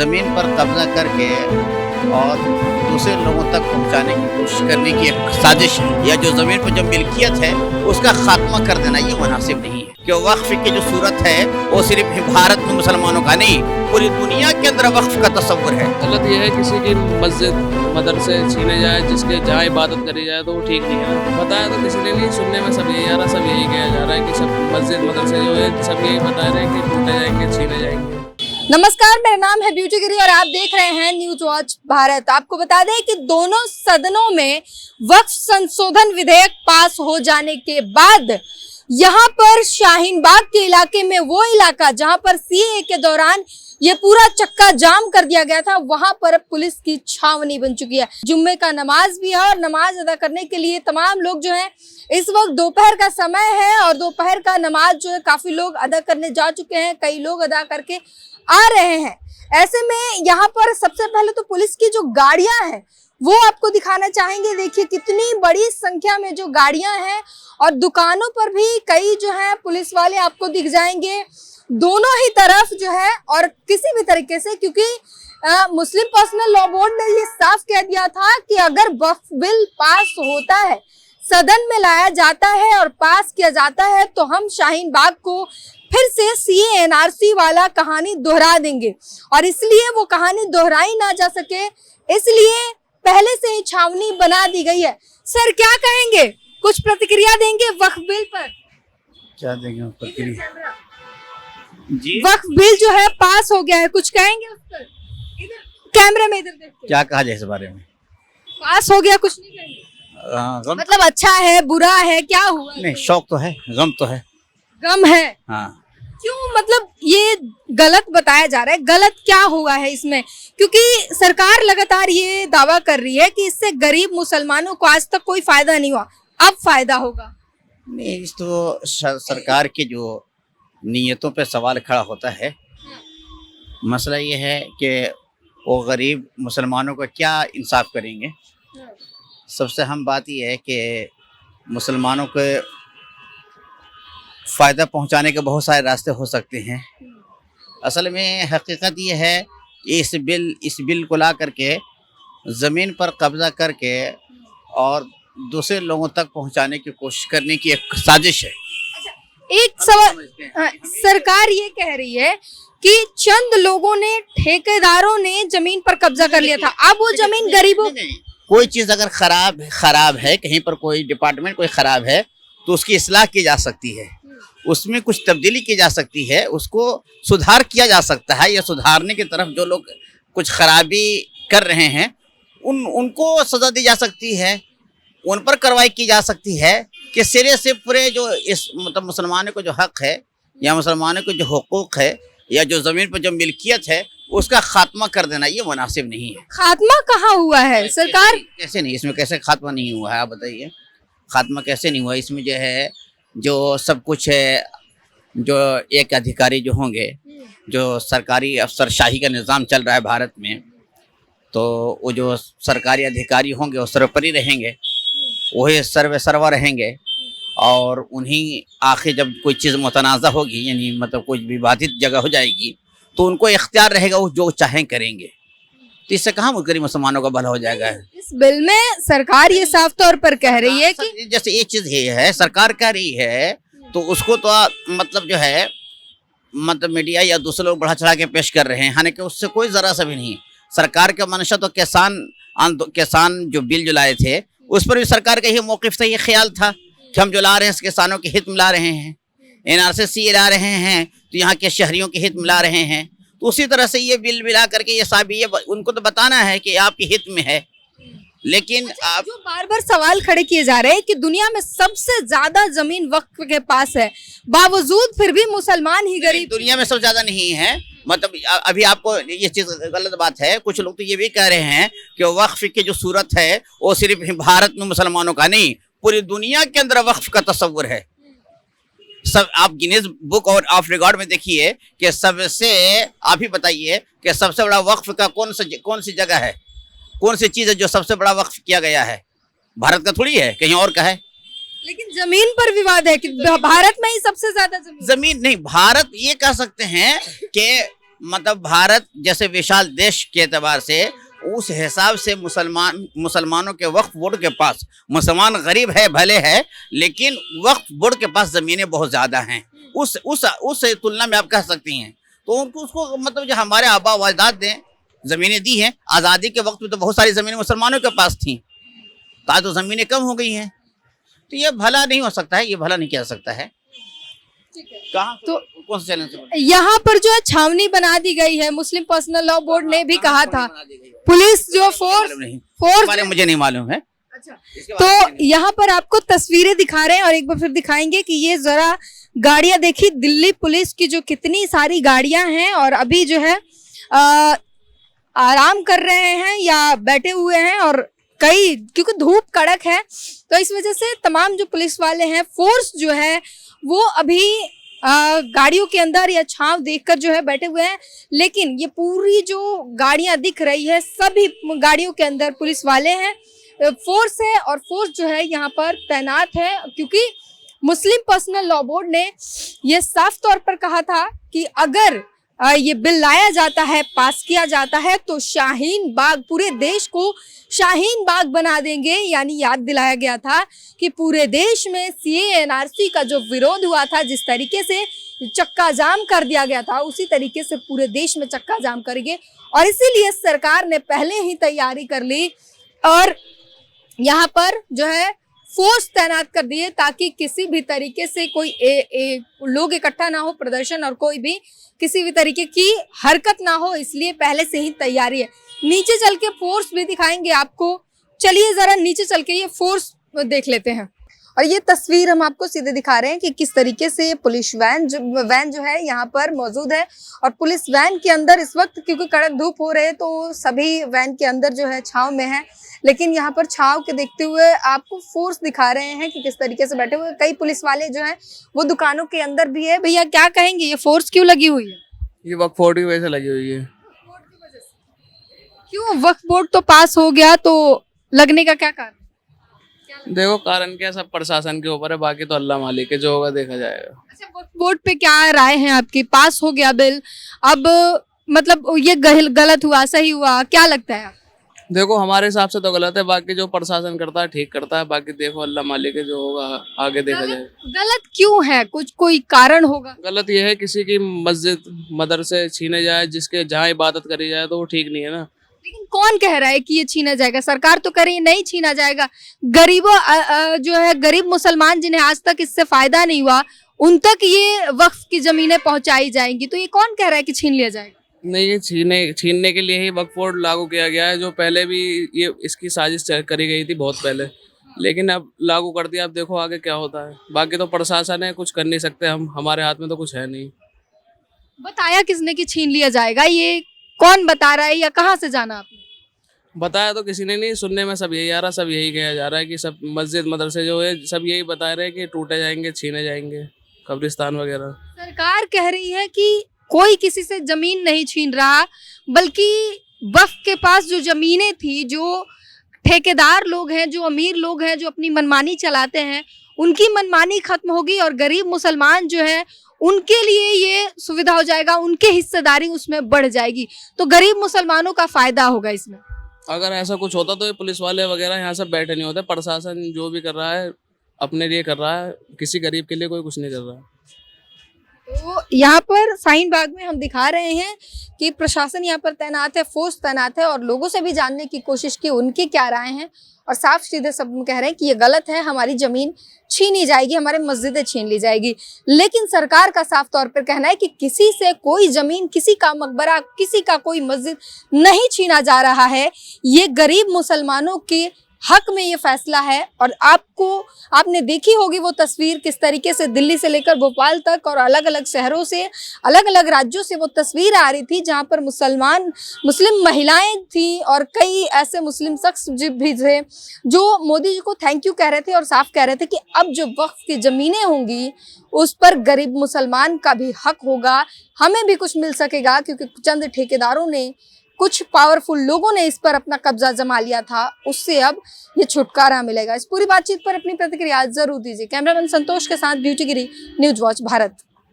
ज़मीन पर कब्जा करके और दूसरे लोगों तक पहुंचाने की कोशिश करने की एक साजिश है। या जो ज़मीन पर जो मिल्कियत है उसका खात्मा कर देना ये मुनासिब नहीं है। कि वक्फ की जो सूरत है वो सिर्फ भारत में मुसलमानों का नहीं, पूरी दुनिया के अंदर वक्फ का तस्वुर है। गलत ये है किसी की मस्जिद मदरसे छीने जाए, जिसके जहाँ इबादत करी जाए तो वो ठीक नहीं है। बताया तो किसी ने नहीं, सुनने में सब यही आ रहा, सब यही कहा जा रहा है कि सब मस्जिद मदरसे जो है सब यही बता रहे हैं कि टूटे जाएंगे, छीने जाएंगे। नमस्कार, मेरा नाम है ब्यूटी गिरी और आप देख रहे हैं न्यूज वॉच भारत। आपको बता दें कि दोनों सदनों में वक्फ संशोधन विधेयक पास हो जाने के बाद यहाँ पर शाहीन बाग के इलाके में, वो इलाका जहाँ पर सीएए के दौरान ये पूरा चक्का जाम कर दिया गया था, वहां पर पुलिस की छावनी बन चुकी है। जुम्मे का नमाज भी है और नमाज अदा करने के लिए तमाम लोग जो हैं, इस वक्त दोपहर का समय है और दोपहर का नमाज जो है काफी लोग अदा करने जा चुके हैं, कई लोग अदा करके आ रहे हैं। ऐसे में यहाँ पर सबसे पहले तो पुलिस की जो गाड़ियां हैं वो आपको दिखाना चाहेंगे। देखिए कितनी बड़ी संख्या में जो गाड़ियां हैं और दुकानों पर भी कई जो है पुलिस वाले आपको दिख जाएंगे दोनों ही तरफ जो है। और किसी भी तरीके से, क्योंकि मुस्लिम पर्सनल लॉ बोर्ड ने ये साफ कह दिया था कि अगर वक्फ बिल पास होता है, सदन में लाया जाता है और पास किया जाता है तो हम शाहीन बाग को फिर से सीए एनआरसी वाला कहानी दोहरा देंगे। और इसलिए वो कहानी दोहराई ना जा सके, इसलिए पहले से ही छावनी बना दी गई है। सर क्या कहेंगे, कुछ प्रतिक्रिया देंगे वक्फ बिल पर? क्या देंगे प्रतिक्रिया जी? वक्फ बिल जो है पास हो गया है, कुछ कहेंगे उस पर? इधर कैमरे में इधर देखते। क्या कहा जाए इस बारे में? पास हो गया, कुछ नहीं कहेंगे? मतलब अच्छा है, बुरा है, क्या हुआ? नहीं, शौक तो है, गम तो है। गम है? हाँ। क्यों, मतलब ये गलत बताया जा रहा है, गलत क्या हुआ है इसमें? क्योंकि सरकार लगातार ये दावा कर रही है कि इससे गरीब मुसलमानों को आज तक कोई फायदा नहीं हुआ, अब फायदा होगा। नहीं, इस तो सरकार की जो नीयतों पे सवाल खड़ा होता है। मसला ये है कि वो गरीब मुसलमानों को क्या इंसाफ करेंगे। सबसे अहम बात यह है कि मुसलमानों को फ़ायदा पहुंचाने के बहुत सारे रास्ते हो सकते हैं। असल में हकीकत ये है कि इस बिल को ला करके ज़मीन पर कब्ज़ा करके और दूसरे लोगों तक पहुंचाने की कोशिश करने की एक साजिश है। एक सवाल, सरकार ये कह रही है कि चंद लोगों ने, ठेकेदारों ने जमीन पर कब्जा कर लिया था, अब वो जमीन गरीबों। कोई चीज़ अगर खराब है, कहीं पर कोई डिपार्टमेंट कोई खराब है तो उसकी इस्लाह की जा सकती है, उसमें कुछ तब्दीली की जा सकती है, उसको सुधार किया जा सकता है। या सुधारने की तरफ जो लोग कुछ खराबी कर रहे हैं उनको सज़ा दी जा सकती है, उन पर कार्रवाई की जा सकती है कि सिरे से पूरे जो इस मतलब मुसलमानों को जो हक है या मुसलमानों को जो हुकूक है या जो ज़मीन पर जो मिल्कियत है उसका खात्मा कर देना ये मुनासिब नहीं है। खात्मा कहाँ हुआ है सरकार? कैसे नहीं, इसमें कैसे खात्मा नहीं हुआ है, आप बताइए। खात्मा कैसे नहीं हुआ? इसमें जो है जो सब कुछ है, जो एक अधिकारी जो होंगे, जो सरकारी अफसरशाही का निज़ाम चल रहा है भारत में, तो वो जो सरकारी अधिकारी होंगे वो सर्वोपरि रहेंगे, वही सर्वा रहेंगे। और उन्हीं आखिर जब कोई चीज़ मुतनाज़ा होगी, यानी मतलब कोई विवादित जगह हो जाएगी, तो उनको इख्तियार रहेगा, वो जो चाहें करेंगे। तो इससे कहाँ गरीब मुसलमानों का भला हो जाएगा? इस बिल में सरकार ये साफ तौर पर कह रही है कि जैसे ये चीज़ ये है, सरकार कह रही है तो उसको तो मतलब जो है मतलब मीडिया या दूसरे लोग बढ़ा चढ़ा के पेश कर रहे हैं, हालांकि उससे कोई ज़रा सा भी नहीं। सरकार का मंशा तो किसान जो बिल जो लाए थे उस पर भी सरकार का ही मौक़िफ़ था, ये ख्याल था कि हम जो ला रहे हैं किसानों के हित में ला रहे हैं, एनआरसी ला रहे हैं तो यहाँ के शहरियों के हित में ला रहे हैं। तो उसी तरह से ये बिल मिला करके ये उनको तो बताना है कि आपके हित में है। लेकिन आप जो बार बार सवाल खड़े किए जा रहे हैं कि दुनिया में सबसे ज्यादा जमीन वक्फ के पास है, बावजूद फिर भी मुसलमान ही गरीब। दुनिया में सबसे ज्यादा नहीं है, मतलब अभी आपको ये चीज गलत बात है। कुछ लोग तो ये भी कह रहे हैं कि वक्फ की जो सूरत है वो सिर्फ भारत में मुसलमानों का नहीं, पूरी दुनिया के अंदर वक्फ का तस्वुर है। सब आप गिनीज बुक और ऑफ रिकॉर्ड में देखिए कि सबसे, आप ही बताइए कि सबसे बड़ा वक्फ का कौन सी जगह है, कौन सी चीज़ है जो सबसे बड़ा वक्फ किया गया है? भारत का थोड़ी है, कहीं और का है। लेकिन जमीन पर विवाद है कि भारत में ही सबसे ज्यादा जमीन नहीं, भारत ये कह सकते हैं कि मतलब भारत जैसे विशाल देश के एतबार से उस हिसाब से मुसलमानों के वक्फ बोर्ड के पास, मुसलमान गरीब है भले है, लेकिन वक्फ बोर्ड के पास जमीनें बहुत ज्यादा हैं। उस तुलना में आप कह सकती हैं। तो उसको मतलब जो हमारे आबा व अजदाद ने जमीनें दी हैं, आज़ादी के वक्त में तो बहुत सारी जमीनें मुसलमानों के पास थी, तो आज तो जमीनें कम हो गई हैं। तो ये भला नहीं हो सकता है, ये भला नहीं किया सकता है। कहाँ तो कौन सा चैलेंज? यहाँ पर जो है छावनी बना दी गई है। मुस्लिम पर्सनल लॉ बोर्ड ने भी कहा था पुलिस जो फोर्स बारे मुझे नहीं मालूम है। तो यहाँ पर आपको तस्वीरें दिखा रहे हैं और एक बार फिर दिखाएंगे कि ये जरा गाड़ियां देखी, दिल्ली पुलिस की जो कितनी सारी गाड़ियां हैं और अभी जो है आराम कर रहे हैं या बैठे हुए हैं। और कई क्योंकि धूप कड़क है तो इस वजह से तमाम जो पुलिस वाले हैं, फोर्स जो है वो अभी गाड़ियों के अंदर या छांव देखकर जो है बैठे हुए हैं। लेकिन ये पूरी जो गाड़ियां दिख रही है सभी गाड़ियों के अंदर पुलिस वाले हैं, फोर्स है और फोर्स जो है यहाँ पर तैनात है। क्योंकि मुस्लिम पर्सनल लॉ बोर्ड ने ये साफ तौर पर कहा था कि अगर ये बिल लाया जाता है, पास किया जाता है तो शाहीन बाग, पूरे देश को शाहीन बाग बना देंगे। यानी याद दिलाया गया था कि पूरे देश में CAA-NRC का जो विरोध हुआ था, जिस तरीके से चक्का जाम कर दिया गया था, उसी तरीके से पूरे देश में चक्का जाम करेंगे। और इसीलिए सरकार ने पहले ही तैयारी कर ली और यहाँ पर जो है फोर्स तैनात कर दिए ताकि किसी भी तरीके से कोई लोग इकट्ठा ना हो, प्रदर्शन और कोई भी किसी भी तरीके की हरकत ना हो, इसलिए पहले से ही तैयारी है। नीचे चल के फोर्स भी दिखाएंगे आपको। चलिए जरा नीचे चल के ये फोर्स देख लेते हैं। और ये तस्वीर हम आपको सीधे दिखा रहे हैं कि किस तरीके से पुलिस वैन जो है यहाँ पर मौजूद है। और पुलिस वैन के अंदर इस वक्त क्योंकि कड़क धूप हो रहे है तो सभी वैन के अंदर जो है छांव में है, लेकिन यहाँ पर छांव के देखते हुए आपको फोर्स दिखा रहे हैं कि किस तरीके से बैठे हुए। कई पुलिस वाले जो हैं वो दुकानों के अंदर भी है। भैया क्या कहेंगे, ये फोर्स क्यों लगी हुई है? ये वक्फ बोर्ड की वजह से लगी हुई है। क्यों? वक्फ बोर्ड तो पास हो गया, तो लगने का क्या कारण? देखो कारण क्या, सब प्रशासन के ऊपर है, बाकी तो अल्लाह मालिक है, जो होगा देखा जाएगा। अच्छा, वक्फ बोर्ड पे क्या राय है आपकी? पास हो गया बिल, अब मतलब ये गलत हुआ, सही हुआ, क्या लगता है? देखो हमारे हिसाब से तो गलत है, बाकी जो प्रशासन करता है ठीक करता है, बाकी देखो अल्लाह मालिक है, जो होगा आगे देखा जाएगा। गलत क्यों है? कोई कारण होगा? गलत ये है किसी की मस्जिद मदरसे छीने जाए, जिसके जहाँ इबादत करी जाए, तो वो ठीक नहीं है ना। लेकिन कौन कह रहा है कि ये छीना जाएगा? सरकार तो करे नहीं छीना जाएगा। गरीबों जो है गरीब मुसलमान जिन्हें आज तक इससे फायदा नहीं हुआ, उन तक ये वक्फ की जमीनें पहुंचाई जाएंगी, तो ये कौन कह रहा है कि छीन लिया जाएगा? नहीं, ये छीनने के लिए ही वक्फ बोर्ड लागू किया गया है, जो पहले भी ये इसकी साजिश करी गई थी बहुत पहले, लेकिन अब लागू कर दिया। अब देखो आगे क्या होता है। बाकी तो प्रशासन है, कुछ कर नहीं सकते हम, हमारे हाथ में तो कुछ है नहीं। बताया किसने कि छीन लिया जाएगा? ये कौन बता रहा है या कहाँ से जाना आपने? बताया तो किसी ने नहीं, सुनने में सब यही आ रहा, सब यही कहा जा रहा है कि सब मस्जिद मदरसे जो है सब यही बता रहे हैं कि टूटे जाएंगे, छीने जाएंगे, कब्रिस्तान वगैरह। सरकार कह रही है कि कोई किसी से जमीन नहीं छीन रहा, बल्कि वक्फ के पास जो जमीनें थी, जो ठेकेदार लोग हैं, जो अमीर लोग हैं, जो अपनी मनमानी चलाते हैं, उनकी मनमानी खत्म होगी और गरीब मुसलमान जो है उनके लिए ये सुविधा हो जाएगा, उनके हिस्सेदारी उसमें बढ़ जाएगी, तो गरीब मुसलमानों का फायदा होगा इसमें। अगर ऐसा कुछ होता तो ये पुलिस वाले वगैरह यहाँ सब बैठे नहीं होते। प्रशासन जो भी कर रहा है अपने लिए कर रहा है, किसी गरीब के लिए कोई कुछ नहीं कर रहा है। तो यहाँ पर शाहीन बाग में हम दिखा रहे हैं कि प्रशासन यहाँ पर तैनात है, फोर्स तैनात है और लोगों से भी जानने की कोशिश की उनकी क्या राय है। और साफ सीधे सब कह रहे हैं कि ये गलत है, हमारी जमीन छीनी जाएगी, हमारे मस्जिदें छीन ली जाएगी। लेकिन सरकार का साफ तौर पर कहना है कि किसी से कोई जमीन, किसी का मकबरा, किसी का कोई मस्जिद नहीं छीना जा रहा है। ये गरीब मुसलमानों के हक में ये फैसला है। और आपने देखी होगी वो तस्वीर, किस तरीके से दिल्ली से लेकर भोपाल तक और अलग अलग शहरों से, अलग अलग राज्यों से वो तस्वीर आ रही थी, जहां पर मुस्लिम महिलाएं थी और कई ऐसे मुस्लिम शख्स भी थे जो मोदी जी को थैंक यू कह रहे थे और साफ कह रहे थे कि अब जो वक्फ की जमीनें होंगी उस पर गरीब मुसलमान का भी हक होगा, हमें भी कुछ मिल सकेगा, क्योंकि चंद ठेकेदारों ने, कुछ पावरफुल लोगों ने इस पर अपना कब्जा जमा लिया था, उससे अब ये छुटकारा मिलेगा। इस पूरी बातचीत पर अपनी प्रतिक्रिया जरूर दीजिए। कैमरामैन संतोष के साथ ब्यूटी गिरी, न्यूज वॉच भारत।